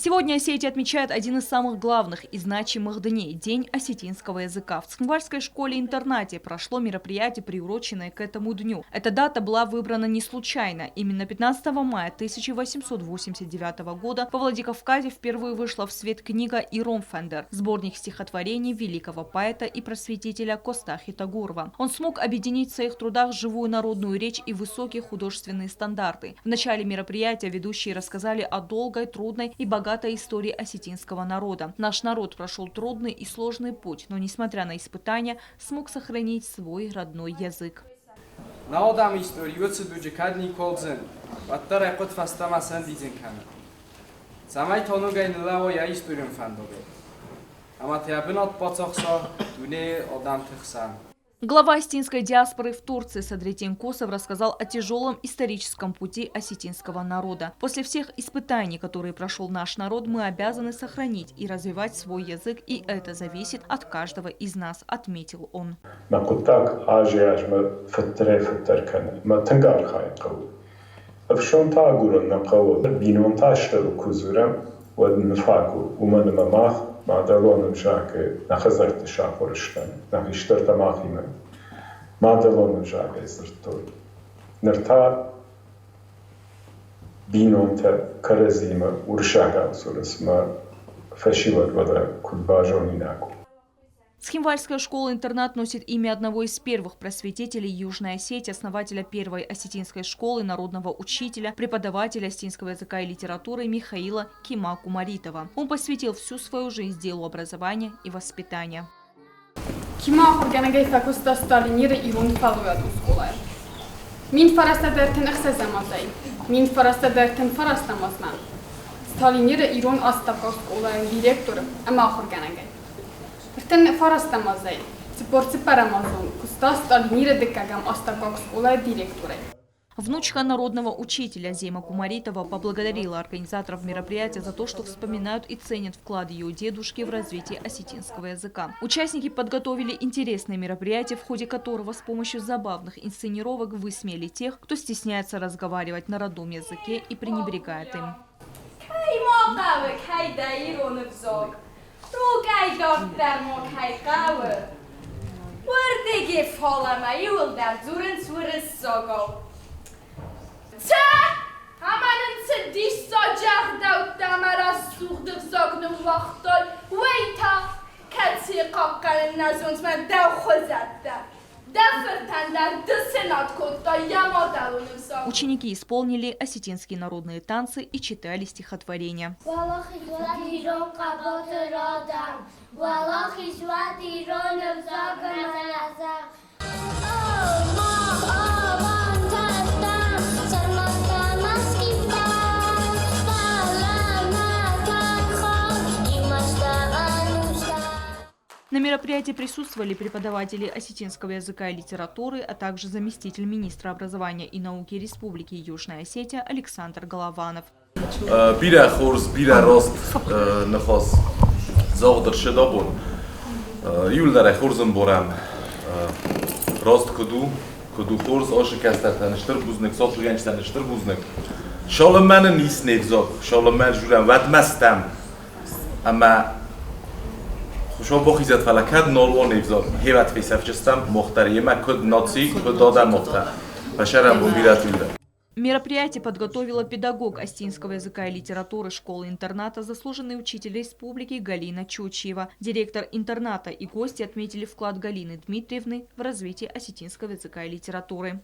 Сегодня Осетия отмечает один из самых главных и значимых дней – День осетинского языка. В Цхинвальской школе-интернате прошло мероприятие, приуроченное к этому дню. Эта дата была выбрана не случайно. Именно 15 мая 1889 года во Владикавказе впервые вышла в свет книга «Иром Фендер» – сборник стихотворений великого поэта и просветителя Костахи Тагурова. Он смог объединить в своих трудах живую народную речь и высокие художественные стандарты. В начале мероприятия ведущие рассказали о долгой, трудной и богатой истории осетинского народа. Наш народ прошел трудный и сложный путь, но, несмотря на испытания, смог сохранить свой родной язык. Глава осетинской диаспоры в Турции Садриддин Косов рассказал о тяжелом историческом пути осетинского народа. После всех испытаний, которые прошел наш народ, мы обязаны сохранить и развивать свой язык, и это зависит от каждого из нас, отметил он. Цхинвальская школа-интернат носит имя одного из первых просветителей Южной Осетии, основателя первой осетинской школы, народного учителя, преподавателя осетинского языка и литературы Михаила Кима Кумаритова. Он посвятил всю свою жизнь делу образования и воспитания. Внучка народного учителя Зема Кумаритова поблагодарила организаторов мероприятия за то, что вспоминают и ценят вклад ее дедушки в развитие осетинского языка. Участники подготовили интересное мероприятие, в ходе которого с помощью забавных инсценировок высмеяли тех, кто стесняется разговаривать на родном языке и пренебрегает им. Ученики исполнили осетинские народные танцы и читали стихотворения. На мероприятии присутствовали преподаватели осетинского языка и литературы, а также заместитель министра образования и науки Республики Южная Осетия Александр Голованов. Мероприятие подготовила педагог осетинского языка и литературы школы-интерната, заслуженный учитель республики Галина Чучиева. Директор интерната и гости отметили вклад Галины Дмитриевны в развитие осетинского языка и литературы.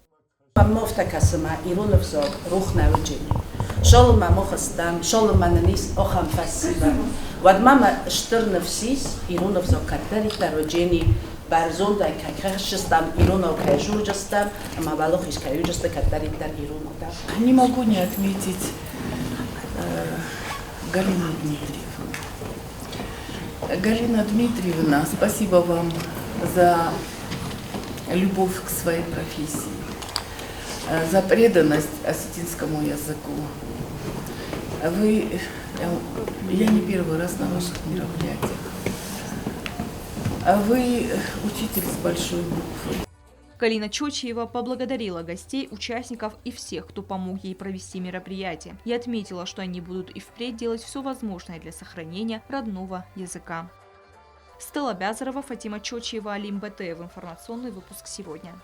Не могу не отметить Галину Дмитриевну. Галина Дмитриевна, спасибо вам за любовь к своей профессии, за преданность осетинскому языку. Я не первый раз на ваших мероприятиях. Вы учитель с большой буквы. Галина Чочиева поблагодарила гостей, участников и всех, кто помог ей провести мероприятие, и отметила, что они будут и впредь делать все возможное для сохранения родного языка. Стелла Бязарова, Фатима Чочиева, Алим БТ. Информационный выпуск сегодня.